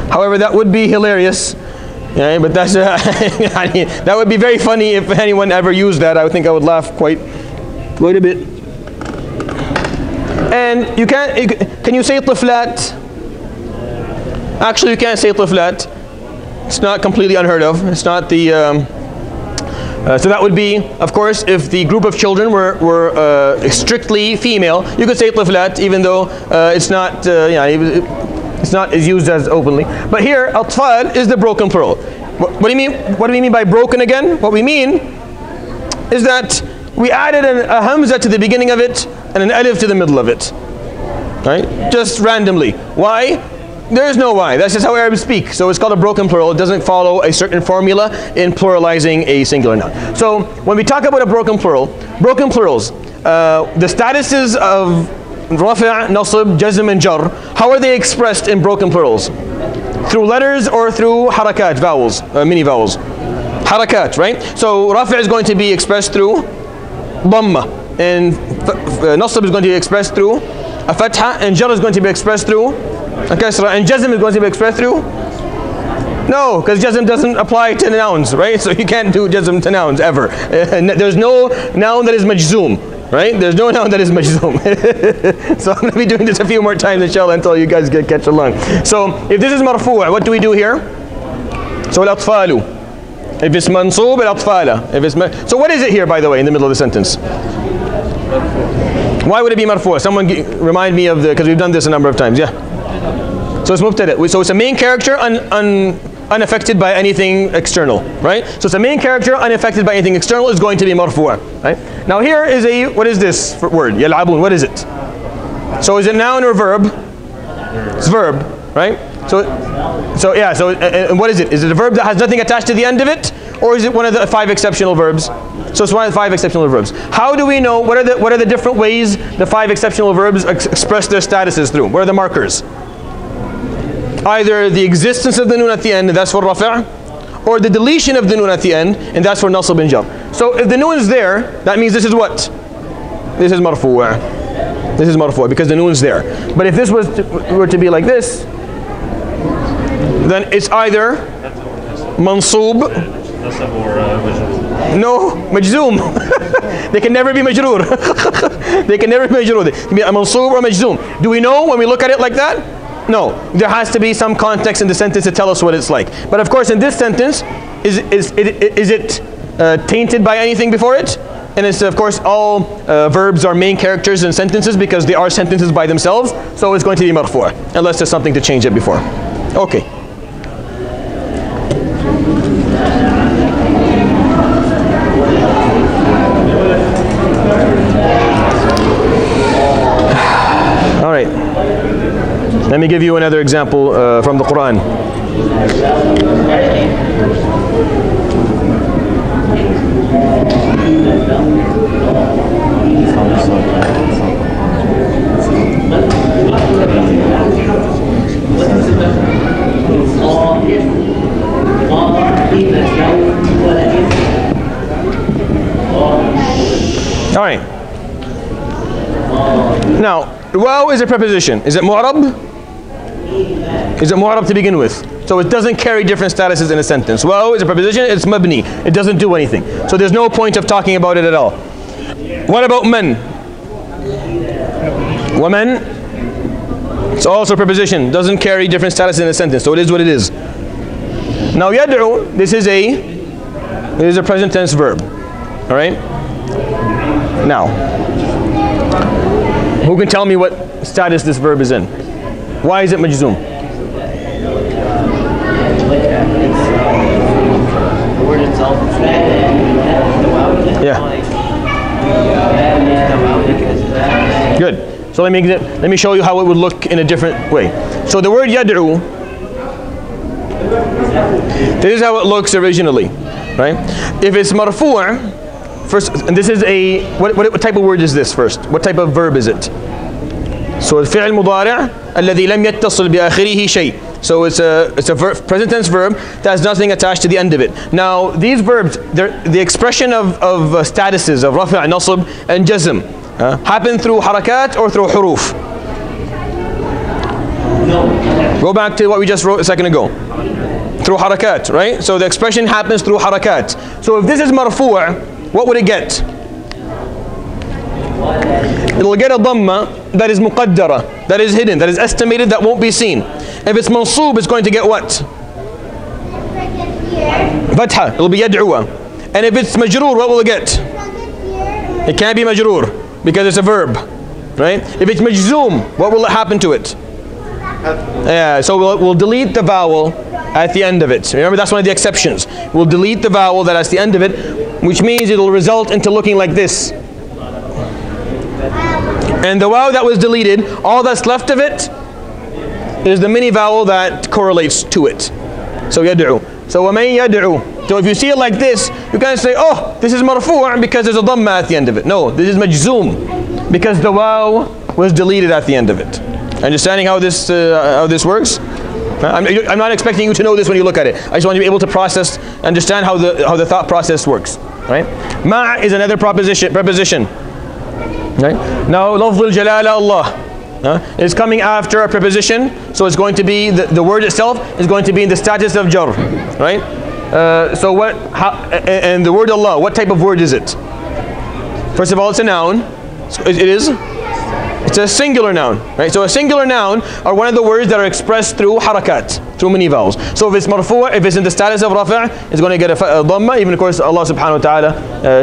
A: However, that would be hilarious. Yeah, but that's that would be very funny if anyone ever used that. I would think I would laugh quite a bit. And you can't. Can you say طفلات? Actually, you can't say طفلات. It's not completely unheard of. It's not the. So that would be, of course, if the group of children were strictly female, you could say طفلات, even though it's not, it's not as used as openly. But here, atfal is the broken plural. What do you mean? What do we mean by broken again? What we mean is that we added a hamza to the beginning of it and an alif to the middle of it, right? Just randomly. Why? There is no why. That's just how Arabs speak. So it's called a broken plural. It doesn't follow a certain formula in pluralizing a singular noun. So when we talk about a broken plural, broken plurals, the statuses of rafi', nasb, jazm, and jar, how are they expressed in broken plurals? Through letters or through harakat, vowels, mini vowels? Harakat, right? So rafi' is going to be expressed through dhamma, and nasb is going to be expressed through a fatha, and jar is going to be expressed through a kasra, and jazm is going to be expressed through? No, because jazm doesn't apply to nouns, right? So you can't do jazm to nouns ever. There's no noun that is majzoom, right? There's no noun that is majzoom. So I'm going to be doing this a few more times, inshallah, until you guys catch along. So if this is marfu', what do we do here? So al-atfalu. If it's mansoob, al-atfala. So what is it here, by the way, in the middle of the sentence? Why would it be marfu'? Someone remind me of because we've done this a number of times. Yeah. So it's mubtada'. So it's a main character unaffected by anything external, right? So it's a main character unaffected by anything external is going to be marfu', right? Now here is what is this word? Yal'abun. What is it? So is it noun or verb? It's verb, right? So yeah. So and what is it? Is it a verb that has nothing attached to the end of it, Or is it one of the 5 exceptional verbs? So it's one of the 5 exceptional verbs. How do we know what are the different ways the 5 exceptional verbs express their statuses through? What are the markers? Either the existence of the noon at the end, and that's for rafi', or the deletion of the noon at the end, and that's for nasb and jar. So if the noon is there, that means this is what? This is marfu'. This is marfu' because the noon is there. But if this were to be like this, then it's either mansoob. No, majzoom. They can never be majroor. They can never be majroor. They can be a mansoob or majdzoom. Do we know when we look at it like that? No. There has to be some context in the sentence to tell us what it's like. But of course, in this sentence, is it tainted by anything before it? And it's of course all verbs are main characters in sentences because they are sentences by themselves. So it's going to be marfu' unless there's something to change it before. Okay. All right. Let me give you another example from the Quran. All right. Now, waw is a preposition. Is it mu'rab? Is it mu'rab to begin with? So it doesn't carry different statuses in a sentence. Waw is a preposition, it's mabni. It doesn't do anything. So there's no point of talking about it at all. What about man? Woman. It's also a preposition. Doesn't carry different statuses in a sentence. So it is what it is. Now yad'u, this is a present tense verb. All right? Now, who can tell me what status this verb is in? Why is it majzoom?
D: The word itself.
A: Yeah. Good. So let me show you how it would look in a different way. So the word yad'u, this is how it looks originally, right? If it's marfu', first, and this is a what type of word is this first? What type of verb is it? So الفعل المضارع الذي لم يتصل بآخره شيء. So it's a present tense verb that has nothing attached to the end of it. Now these verbs, the expression of statuses of rafi', nasb, and jazm happen through harakat or through huruf. Go back to what we just wrote a second ago. Through harakat, right? So the expression happens through harakat. So if this is marfu', what would it get? It'll get a dhamma that is muqaddara, that is hidden, that is estimated, that won't be seen. If it's mansoob, it's going to get what? Fatha, it'll be yad'uwa. And if it's majroor, what will it get? It can't be majroor because it's a verb, right? If it's majzoom, what will it happen to it? Yeah, so we'll delete the vowel at the end of it. Remember, that's one of the exceptions. We'll delete the vowel that's the end of it, which means it'll result into looking like this. And the waw that was deleted, all that's left of it is the mini vowel that correlates to it. So yad'u. So وَمَن يَدْعُ. So if you see it like this, you can't say, oh, this is marfu' because there's a dhamma at the end of it. No, this is majzoom because the waw was deleted at the end of it. Understanding how this works? I'm not expecting you to know this when you look at it. I just want you to be able to process, understand how the thought process works. Right? Ma is another preposition. Right? Now, lafzul jalala Allah is coming after a preposition, so it's going to be the word itself is going to be in the status of jar, right? So what? And the word Allah, what type of word is it? First of all, it's a noun. It's a singular noun, right? So a singular noun are one of the words that are expressed through harakat, through many vowels. So if it's marfu', if it's in the status of rafi', it's going to get a dhamma. Even of course, Allah subhanahu wa ta'ala,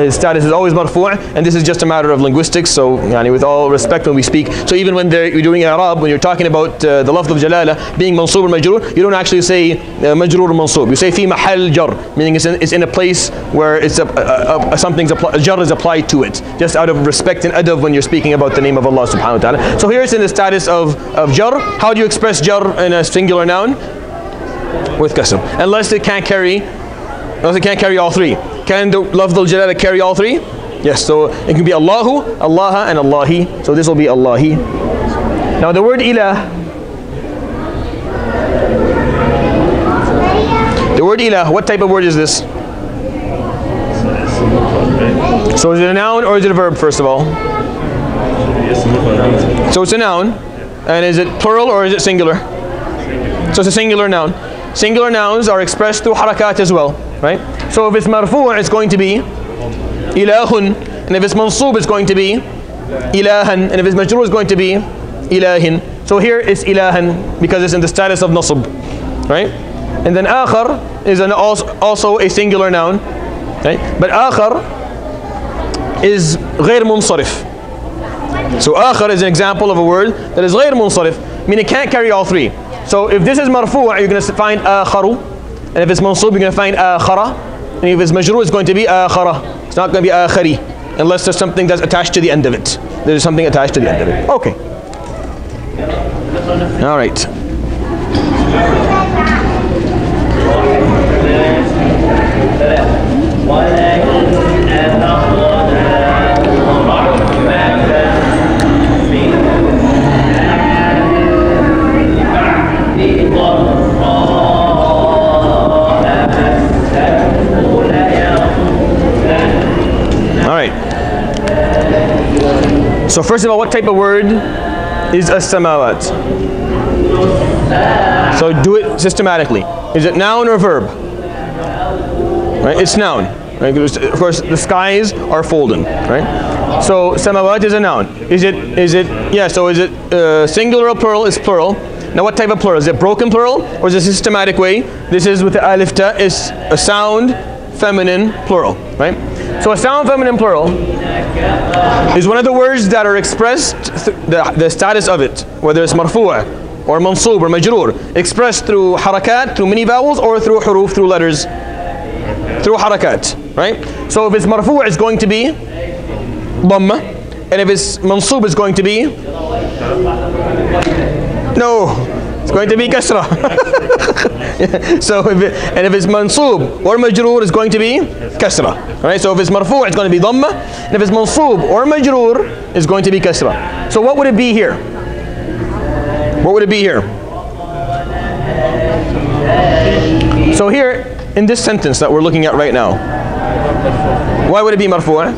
A: His status is always marfu', and this is just a matter of linguistics. So, with all respect when we speak, so even when you're doing i'rab, when you're talking about the lafz of jalala being mansoob or majroor, you don't actually say majroor or mansoob. You say fi mahal jar, meaning it's in a place where it's a jar is applied to it, just out of respect and adab when you're speaking about the name of Allah subhanahu wa ta'ala. So here it's in the status of jar. How do you express jar in a singular noun? With kasr. Unless it can't carry No, it can't carry all three. Can the lafz al-jalala carry all three? Yes, so it can be Allahu, Allah, and Allahi. So this will be Allahi. Now the word ilah. The word ilah, what type of word is this? So is it a noun or is it a verb, first of all? So it's a noun. And is it plural or is it singular? So it's a singular noun. Singular nouns are expressed through harakat as well, right? So if it's marfu', it's going to be ilahun. And if it's mansub, it's going to be ilahan. And if it's majroor, it's going to be ilahin. So here it's ilahan because it's in the status of nasb, right? And then akhar is also a singular noun, right? But akhar is غير منصرف. So akhar is an example of a word that is غير منصرف, meaning it can't carry all three. So if this is marfu', you're going to find akharu. And if it's mansub, you're going to find akhara. And if it's majroor, it's going to be akhara. It's not going to be akhari, unless there's something that's attached to the end of it. There's something attached to the end of it. Okay. All right. So first of all, what type of word is as-samawat? So do it systematically. Is it noun or verb? Right, it's noun. Right? Of course, the skies are folding. Right. So samawat is a noun. Is it? Yeah. So is it singular or plural? It's plural. Now, what type of plural? Is it broken plural or is it a systematic way? This is with the alif ta. Is a sound feminine plural. Right. So a sound feminine plural is one of the words that are expressed, the status of it, whether it's marfu' or mansub or majroor, expressed through harakat, through mini vowels, or through huruf, through letters, through harakat, right? So if it's marfu' it's going to be dhamma, and if it's mansub it's going to be, no, it's going to be kasra. So if it's mansub or majroor, it's going to be kasra. Right? So if it's marfu', it's going to be dhamma. And if it's mansub or majroor, it's going to be kasra. So what would it be here? What would it be here? So here, in this sentence that we're looking at right now, why would it be marfu'?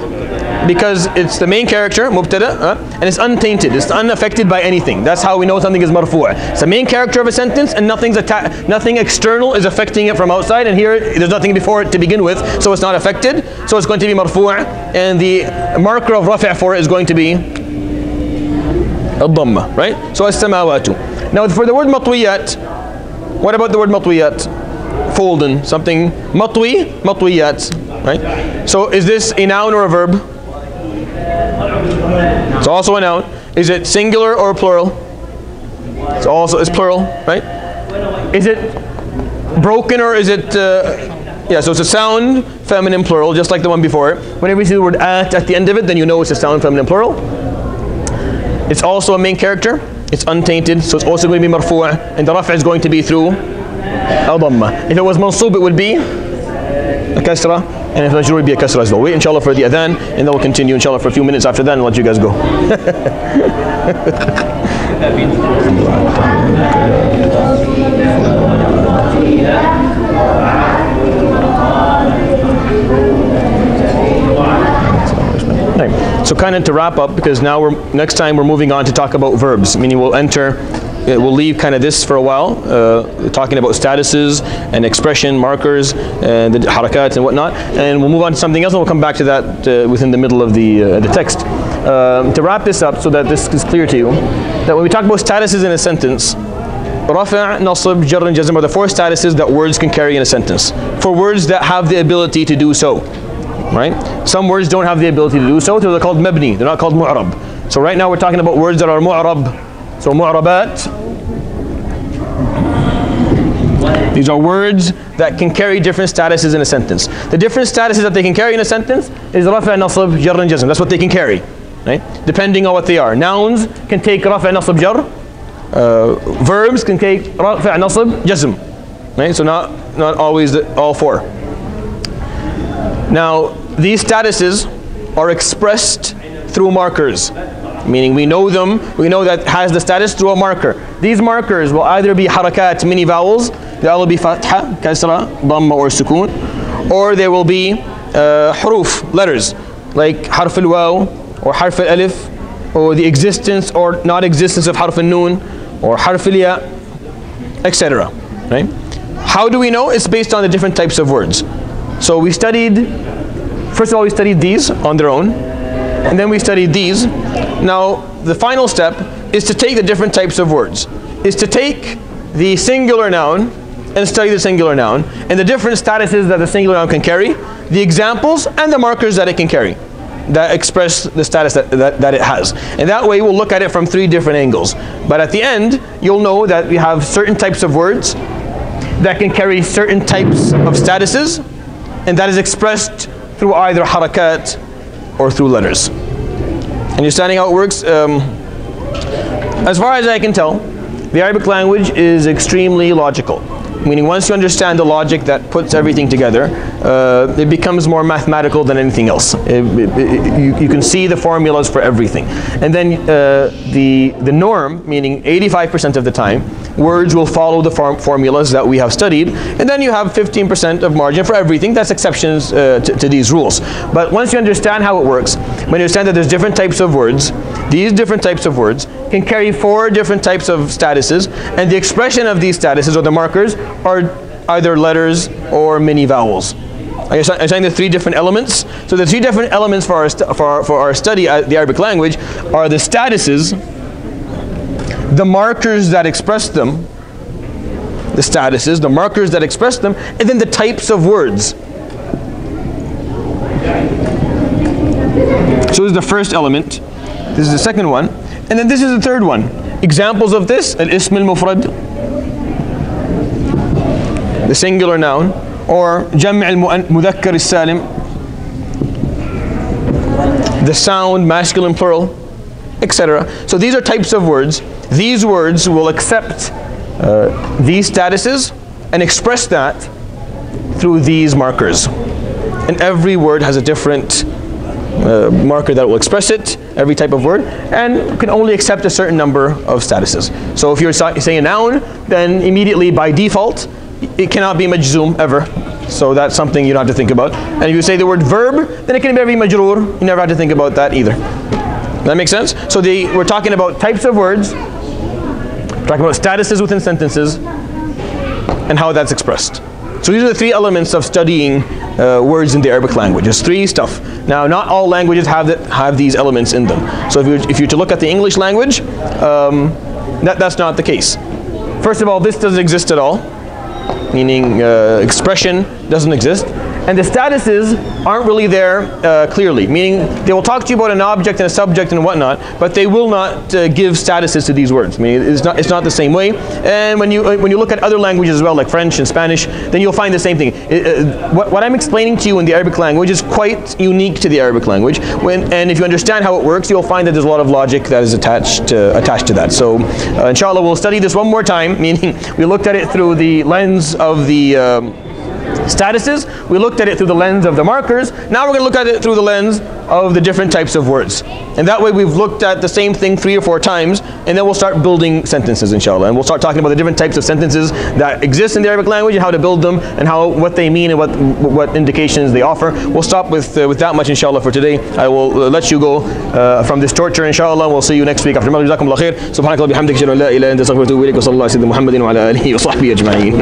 A: Because it's the main character, mubtada, and it's untainted, it's unaffected by anything. That's how we know something is marfu'. It's the main character of a sentence and nothing external is affecting it from outside, and here there's nothing before it to begin with, so it's not affected, so it's going to be marfu', and the marker of rafi' for it is going to be al-dhamma, right? So as-samawatu. Now for the word matwiyat, what about the word matwiyat? Folden, something matwi, matwiyat, right? So is this a noun or a verb? It's also a noun. Is it singular or plural? It's plural, right? Is it broken or is it yeah, so it's a sound feminine plural, just like the one before it. Whenever you see the word at the end of it, then you know it's a sound feminine plural. It's also a main character. It's untainted, so it's also going to be marfu', and the rafa' is going to be through al-dhamma. If it was mansub, it would be a kasra, and if majroor, it would be a kasra as well. Wait inshallah for the adhan, and then we'll continue inshallah for a few minutes after that and let you guys go. So kind of to wrap up, because now next time we're moving on to talk about verbs, meaning we'll leave kind of this for a while, talking about statuses and expression markers and the harakat and whatnot, and we'll move on to something else, and we'll come back to that within the middle of the text. To wrap this up so that this is clear to you, that when we talk about statuses in a sentence, rafa', nasb, jar and jazm are the four statuses that words can carry in a sentence, for words that have the ability to do so. Right? Some words don't have the ability to do so, so they're called mabni, they're not called mu'rab. So right now we're talking about words that are mu'rab. So mu'rabat, these are words that can carry different statuses in a sentence. The different statuses that they can carry in a sentence is rafa', nasb, jar and jazm. That's what they can carry, right? Depending on what they are. Nouns can take rafa', nasb, jar. Verbs can take rafa', nasb, jazm. Right? So not always all four. Now, these statuses are expressed through markers, meaning we know them, we know that has the status through a marker. These markers will either be harakat, mini vowels, they will be fatha, kasra, dhamma or sukoon, or they will be huruf, letters, like harf al-waw or harf al-alif, or the existence or non-existence of harf al-noon or harf al-ya, etc. Right? How do we know? It's based on the different types of words. So we studied, first of all we studied these on their own, and then we studied these. Now the final step is to take the different types of words, is to take the singular noun and study the singular noun and the different statuses that the singular noun can carry, the examples and the markers that it can carry that express the status that it has. And that way we'll look at it from 3 different angles. But at the end, you'll know that we have certain types of words that can carry certain types of statuses, and that is expressed through either harakat or through letters. Understanding how it works? As far as I can tell, the Arabic language is extremely logical. Meaning once you understand the logic that puts everything together, it becomes more mathematical than anything else. You can see the formulas for everything. And then the norm, meaning 85% of the time, words will follow the formulas that we have studied. And then you have 15% of margin for everything. That's exceptions to these rules. But once you understand how it works, when you understand that there's different types of words, these different types of words can carry 4 different types of statuses, and the expression of these statuses or the markers are either letters or mini vowels. I'm saying the 3 different elements. So the 3 different elements for our study at the Arabic language are the statuses, the markers that express them, the statuses, the markers that express them, and then the types of words. So this is the first element. This is the second one. And then this is the third one. Examples of this, al-ism al-mufrad, the singular noun, or jam' al-mudhakkar al-salim, the sound, masculine, plural, etc. So these are types of words. These words will accept these statuses and express that through these markers. And every word has a different marker that will express it, every type of word, and can only accept a certain number of statuses. So if you're saying a noun, then immediately by default, it cannot be majzoom ever. So that's something you don't have to think about. And if you say the word verb, then it can never be majroor. You never have to think about that either. That makes sense? So we're talking about types of words, we're talking about statuses within sentences, and how that's expressed. So these are the 3 elements of studying words in the Arabic language. There's 3 stuff. Now, not all languages have these elements in them. So if you're to look at the English language, that's not the case. First of all, this doesn't exist at all, meaning expression doesn't exist. And the statuses aren't really there clearly, meaning they will talk to you about an object and a subject and whatnot, but they will not give statuses to these words. I mean, it's not the same way. And when you look at other languages as well, like French and Spanish, then you'll find the same thing. What I'm explaining to you in the Arabic language is quite unique to the Arabic language. And if you understand how it works, you'll find that there's a lot of logic that is attached to that. So inshallah, we'll study this one more time, meaning we looked at it through the lens of the statuses, we looked at it through the lens of the markers. Now we're going to look at it through the lens of the different types of words. And that way we've looked at the same thing 3 or 4 times, and then we'll start building sentences, inshallah. And we'll start talking about the different types of sentences that exist in the Arabic language and how to build them and what they mean and what indications they offer. We'll stop with that much, inshallah, for today. I will let you go from this torture, inshallah. We'll see you next week after Maghrib. Jazakumullah khair. Subhanakallah bihamdik, ashhadu an la ilaha illa anta, astaghfiruka wa atubu ilayk, wa sallallahu ala sayyidina Muhammadin wa ala alihi wa sahbihi ajma'in.